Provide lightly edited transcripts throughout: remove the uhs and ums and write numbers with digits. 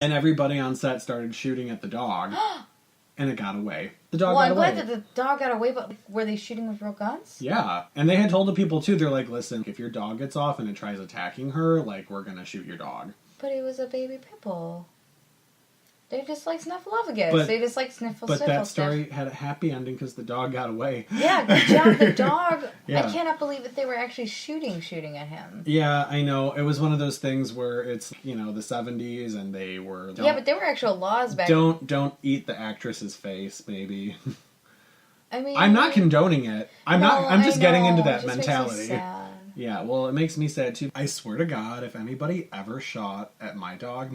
And everybody on set started shooting at the dog. And it got away. The dog got away. Well, I'm glad that the dog got away, but were they shooting with real guns? Yeah. And they had told the people, too, they're like, listen, if your dog gets off and it tries attacking her, like, we're gonna shoot your dog. But it was a baby pit bull. They just like snuffleupagus. They just like sniffle, But sniffle, that story had a happy ending because the dog got away. Yeah, good job. The dog. Yeah. I cannot believe that they were actually shooting at him. Yeah, I know. It was one of those things where it's, the 70s and they were... Yeah, but there were actual laws back then. Don't eat the actress's face, maybe. I mean... I'm not condoning it. I'm just getting into that it just mentality. makes me sad. Yeah, well, it makes me sad, too. I swear to God, if anybody ever shot at my dog,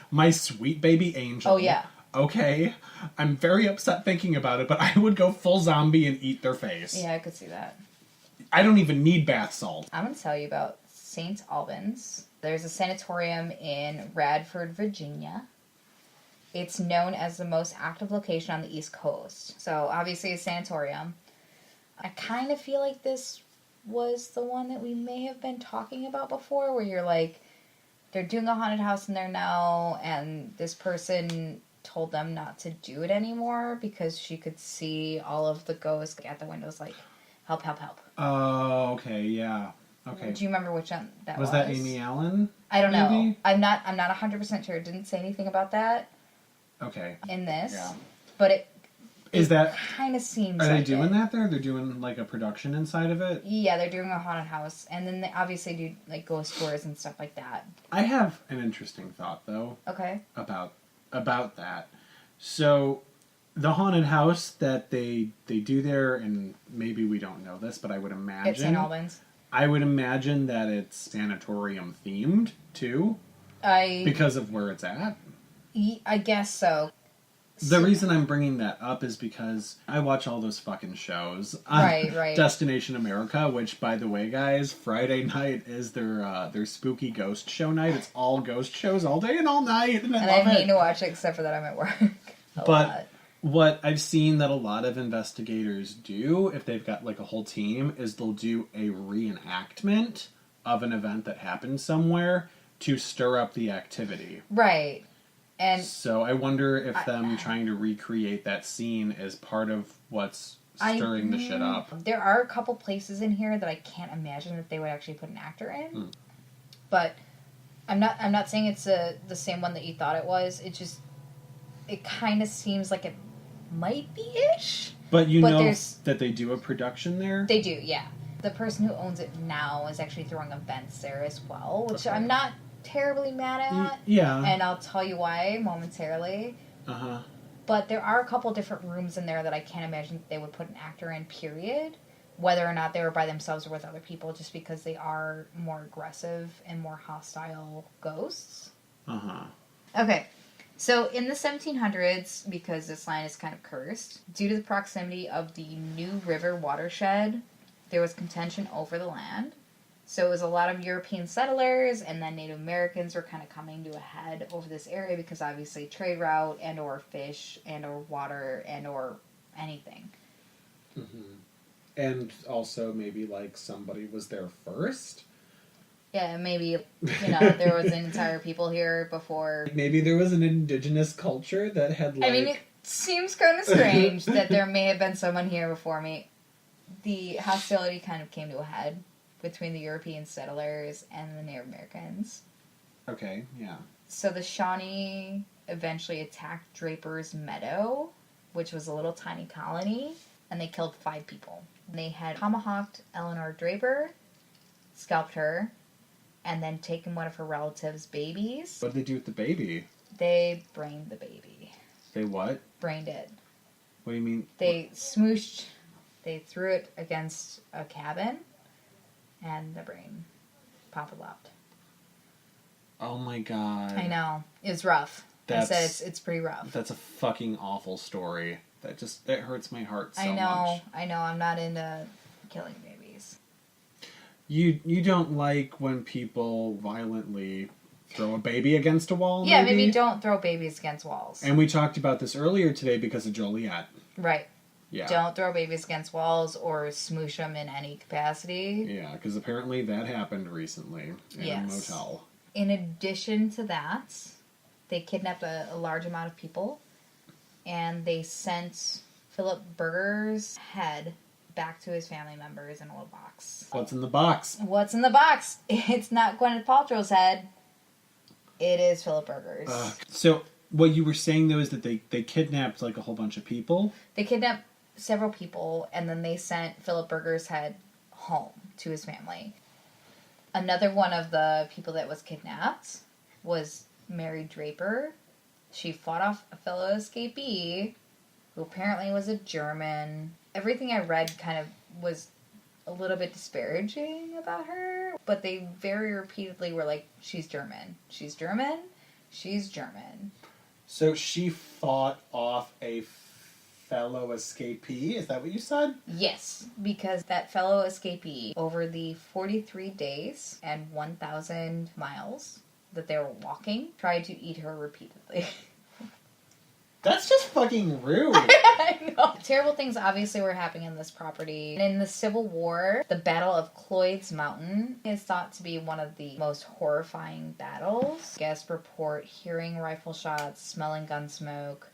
my sweet baby Angel... Oh, yeah. Okay, I'm very upset thinking about it, but I would go full zombie and eat their face. Yeah, I could see that. I don't even need bath salt. I'm going to tell you about St. Albans. There's a sanatorium in Radford, Virginia. It's known as the most active location on the East Coast. So, obviously, a sanatorium. I kind of feel like this was the one that we may have been talking about before, where you're like, they're doing a haunted house in there now, and this person told them not to do it anymore because she could see all of the ghosts at the windows, like, help, help, help. Oh, okay, yeah. Okay. Do you remember which one that was? Was that Amy Allen? I don't know. Maybe? I'm not 100% sure. It didn't say anything about that. Okay. In this. Yeah. But it kind of seems Are like they doing that there? They're doing, like, a production inside of it? Yeah, they're doing a haunted house. And then they obviously do, like, ghost tours and stuff like that. I have an interesting thought, though. Okay. About that. So, the haunted house that they do there, and maybe we don't know this, but I would imagine... It's St. Albans. I would imagine that it's sanatorium themed, too. Because of where it's at. I guess so. The reason I'm bringing that up is because I watch all those fucking shows on right. Destination America, which, by the way, guys, Friday night is their spooky ghost show night. It's all ghost shows all day and all night, and I love it. I hate to watch it, except for that I'm at work. But what I've seen that a lot of investigators do, if they've got like a whole team, is they'll do a reenactment of an event that happened somewhere to stir up the activity. Right. And so I wonder if them trying to recreate that scene is part of what's stirring the shit up. There are a couple places in here that I can't imagine that they would actually put an actor in. But I'm not saying it's the same one that you thought it was. It kind of seems like it might be ish. But know that they do a production there? They do, yeah. The person who owns it now is actually throwing events there as well, which I'm not terribly mad at. Yeah. And I'll tell you why momentarily. Uh-huh. But there are a couple different rooms in there that I can't imagine that they would put an actor in, period. Whether or not they were by themselves or with other people, just because they are more aggressive and more hostile ghosts. Uh-huh. Okay. So in the 1700s, because this land is kind of cursed, due to the proximity of the New River watershed, there was contention over the land. So it was a lot of European settlers, and then Native Americans were kind of coming to a head over this area because obviously trade route and or fish and or water and or anything. Mm-hmm. And also maybe like somebody was there first? Yeah, maybe, there was an entire people here before. Maybe there was an indigenous culture that had like... I mean, it seems kind of strange that there may have been someone here before me. The hostility kind of came to a head between the European settlers and the Native Americans. Okay, yeah. So the Shawnee eventually attacked Draper's Meadow, which was a little tiny colony, and they killed 5 people. They had tomahawked Eleanor Draper, scalped her, and then taken one of her relatives' babies. What did they do with the baby? They brained the baby. They what? Brained it. What do you mean? They smooshed, they threw it against a cabin, and the brain popped out. Oh my god. I know. It was rough. I said it's pretty rough. That's a fucking awful story. That hurts my heart so much. I know. I'm not into killing babies. You don't like when people violently throw a baby against a wall? Yeah, maybe don't throw babies against walls. And we talked about this earlier today because of Joliet. Right. Yeah. Don't throw babies against walls or smoosh them in any capacity. Yeah, because apparently that happened recently in a motel. In addition to that, They kidnapped a large amount of people, and they sent Philip Berger's head back to his family members in a little box. What's in the box? What's in the box? It's not Gwyneth Paltrow's head. It is Philip Berger's. So what you were saying, though, is that they kidnapped, like, a whole bunch of people? They kidnapped several people, and then they sent Philip Berger's head home to his family. Another one of the people that was kidnapped was Mary Draper. She fought off a fellow escapee who apparently was a German. Everything I read kind of was a little bit disparaging about her, but they very repeatedly were like, she's German. She's German. She's German. So she fought off a fellow escapee? Is that what you said? Yes, because that fellow escapee, over the 43 days and 1,000 miles that they were walking, tried to eat her repeatedly. That's just fucking rude. I know. Terrible things obviously were happening in this property. And in the Civil War, the Battle of Cloyd's Mountain is thought to be one of the most horrifying battles. Guests report hearing rifle shots, smelling gun smoke,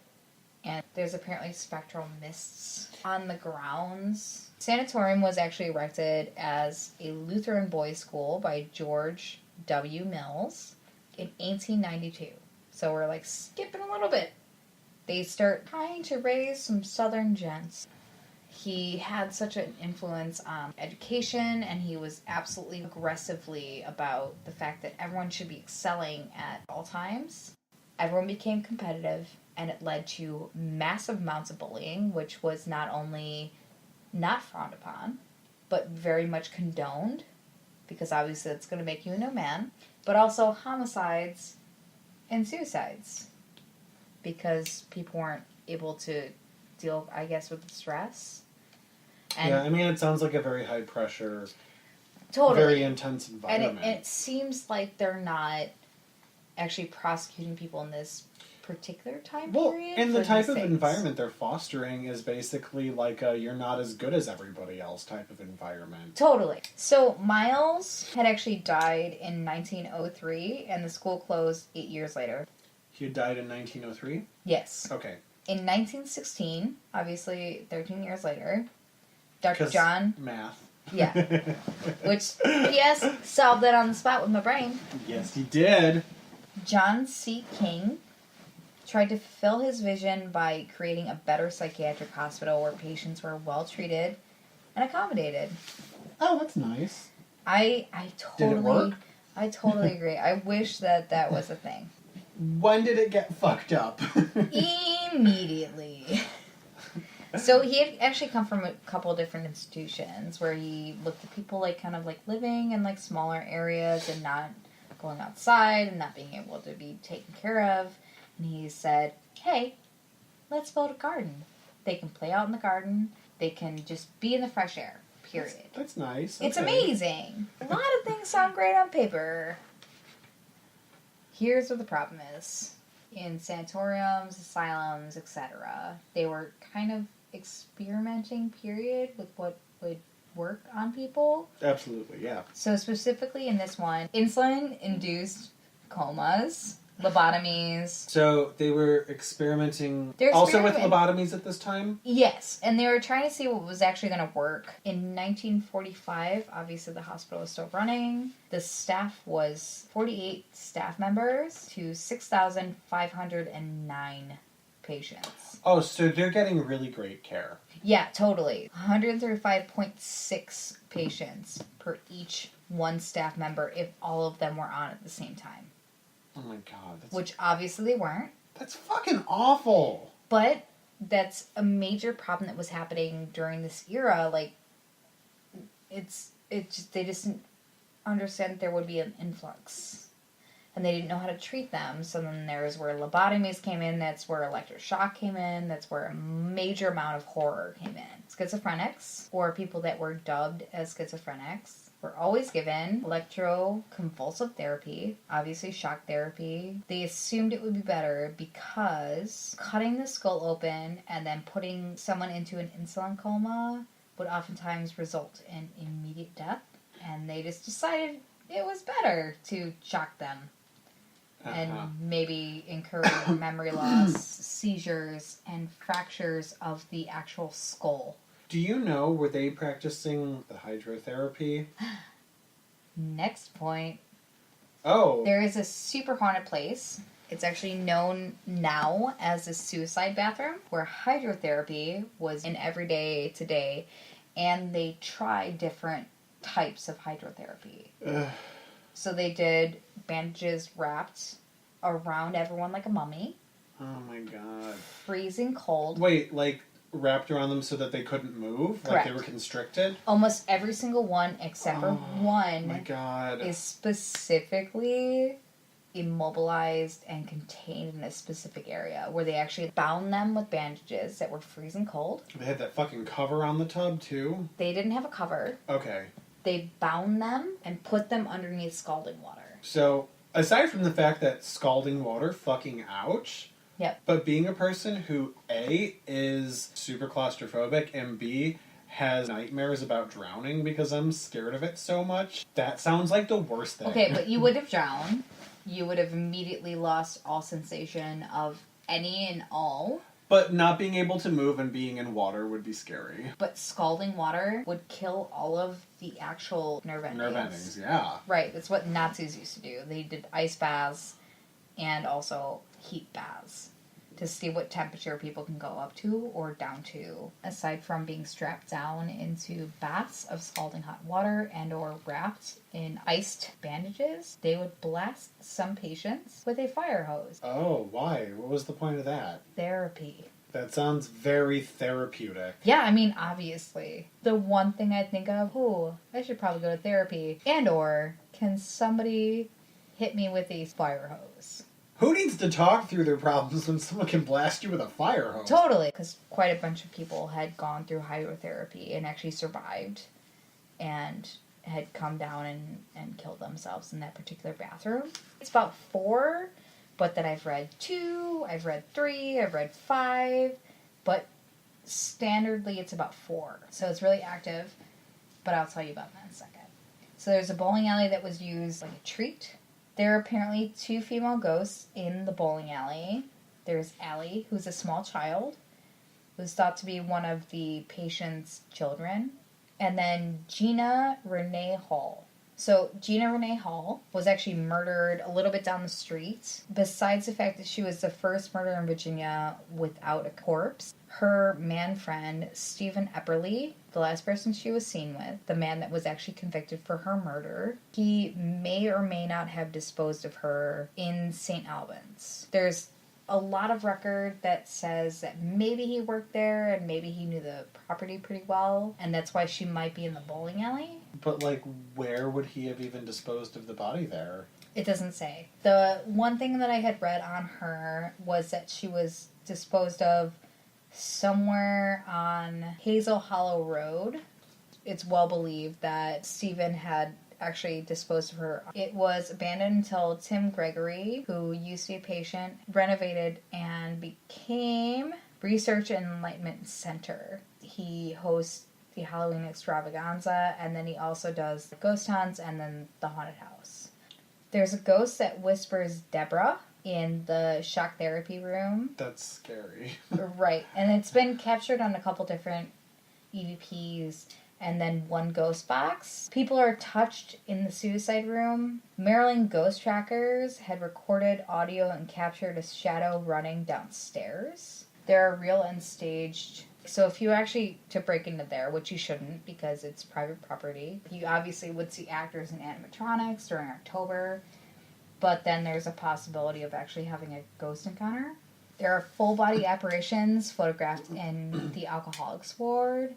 and there's apparently spectral mists on the grounds. Sanatorium was actually erected as a Lutheran boys' school by George W. Mills in 1892. So we're like skipping a little bit. They start trying to raise some Southern gents. He had such an influence on education, and he was absolutely aggressively about the fact that everyone should be excelling at all times. Everyone became competitive, and it led to massive amounts of bullying, which was not only not frowned upon, but very much condoned, because obviously that's going to make you a no man, but also homicides and suicides, because people weren't able to deal, I guess, with the stress. And yeah, I mean, it sounds like a very high pressure, totally. very intense environment. And it seems like they're not actually prosecuting people in this particular time period. And the for type these of things. environment they're fostering is basically like a you're not as good as everybody else type of environment. Totally. So Miles had actually died in 1903, and the school closed 8 years later. He died in 1903? Yes. Okay. In 1916, obviously 13 years later, Dr. 'Cause John... math. Yeah. Which, yes, solved that on the spot with my brain. Yes, he did. John C. King tried to fulfill his vision by creating a better psychiatric hospital where patients were well treated and accommodated. Oh, that's nice. I Did it work? totally agree. I wish that was a thing. When did it get fucked up? Immediately. So he had actually come from a couple of different institutions where he looked at people like kind of like living in like smaller areas and not going outside and not being able to be taken care of. And he said, hey, let's build a garden. They can play out in the garden. They can just be in the fresh air, period. That's nice. It's Okay. amazing. A lot of things sound great on paper. Here's what the problem is. In sanatoriums, asylums, etc., they were kind of experimenting, period, with what would work on people. Absolutely, yeah. So specifically in this one, insulin-induced comas, lobotomies. So they were experimenting They're also with experimenting. lobotomies at this time? Yes, and they were trying to see what was actually going to work. In 1945, obviously the hospital was still running. The staff was 48 staff members to 6,509 patients. Oh, so they're getting really great care. Yeah, totally. 135.6 patients per each one staff member if all of them were on at the same time. Oh my god. Which obviously they weren't. That's fucking awful. But that's a major problem that was happening during this era. Like, they just didn't understand that there would be an influx. And they didn't know how to treat them. So then there's where lobotomies came in. That's where electric shock came in. That's where a major amount of horror came in. Schizophrenics, or people that were dubbed as schizophrenics, were always given electroconvulsive therapy, obviously shock therapy. They assumed it would be better because cutting the skull open and then putting someone into an insulin coma would oftentimes result in immediate death. And they just decided it was better to shock them. and maybe incur memory loss, seizures, and fractures of the actual skull. Do you know, were they practicing the hydrotherapy? Next point. Oh. There is a super haunted place. It's actually known now as a suicide bathroom, where hydrotherapy was in everyday today, and they tried different types of hydrotherapy. Ugh. So they did bandages wrapped around everyone like a mummy. Oh my god. Freezing cold. Wait, like wrapped around them so that they couldn't move? Correct. Like they were constricted? Almost every single one except for one my god. is specifically immobilized and contained in a specific area where they actually bound them with bandages that were freezing cold. They had that fucking cover on the tub too? They didn't have a cover. Okay. They bound them and put them underneath scalding water. So, aside from the fact that scalding water, fucking ouch. Yep. But being a person who, A, is super claustrophobic, and B, has nightmares about drowning because I'm scared of it so much, that sounds like the worst thing. Okay, but you would have drowned. You would have immediately lost all sensation of any and all. But not being able to move and being in water would be scary. But scalding water would kill all of the actual nerve endings. Nerve endings, yeah. Right, that's what Nazis used to do. They did ice baths and also heat baths to see what temperature people can go up to or down to. Aside from being strapped down into baths of scalding hot water and or wrapped in iced bandages, they would blast some patients with a fire hose. Oh, why? What was the point of that? Therapy. That sounds very therapeutic. Yeah, I mean, obviously. The one thing I think of, I should probably go to therapy. And or, can somebody hit me with a fire hose? Who needs to talk through their problems when someone can blast you with a fire hose? Totally, because quite a bunch of people had gone through hydrotherapy and actually survived and had come down and killed themselves in that particular bathroom. It's about 4, but then I've read 2, I've read 3, I've read 5, but standardly it's about 4. So it's really active, but I'll tell you about that in a second. So there's a bowling alley that was used like a treat. There are apparently 2 female ghosts in the bowling alley. There's Allie, who's a small child, who's thought to be one of the patient's children. And then Gina Renee Hall. So Gina Renee Hall was actually murdered a little bit down the street. Besides the fact that she was the first murder in Virginia without a corpse, her man friend, Stephen Epperly, the last person she was seen with, the man that was actually convicted for her murder, he may or may not have disposed of her in St. Albans. There's a lot of record that says that maybe he worked there and maybe he knew the property pretty well, and that's why she might be in the bowling alley. But, like, where would he have even disposed of the body there? It doesn't say. The one thing that I had read on her was that she was disposed of somewhere on Hazel Hollow Road. It's well believed that Stephen had actually disposed of her. It was abandoned until Tim Gregory, who used to be a patient, renovated and became Research and Enlightenment Center. He hosts the Halloween extravaganza, and then he also does the ghost hunts and then the haunted house. There's a ghost that whispers Deborah in the shock therapy room. That's scary. Right, and it's been captured on a couple different EVPs and then one ghost box. People are touched in the suicide room. Maryland ghost trackers had recorded audio and captured a shadow running downstairs. There are real and staged. So if you actually, to break into there, which you shouldn't because it's private property, you obviously would see actors and animatronics during October, but then there's a possibility of actually having a ghost encounter. There are full body apparitions photographed in the alcoholics ward.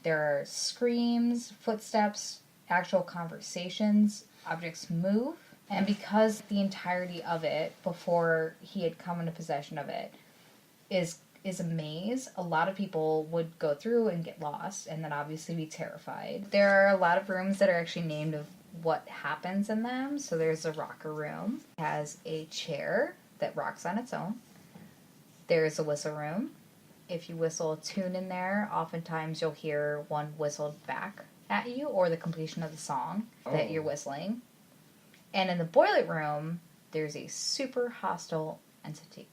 There are screams, footsteps, actual conversations, objects move. And because the entirety of it, before he had come into possession of it, is a maze, a lot of people would go through and get lost and then obviously be terrified. There are a lot of rooms that are actually named of what happens in them. So there's a rocker room. It has a chair that rocks on its own. There's a whistle room. If you whistle a tune in there, oftentimes you'll hear one whistled back at you or the completion of the song that you're whistling. And in the boiler room, there's a super hostile entity.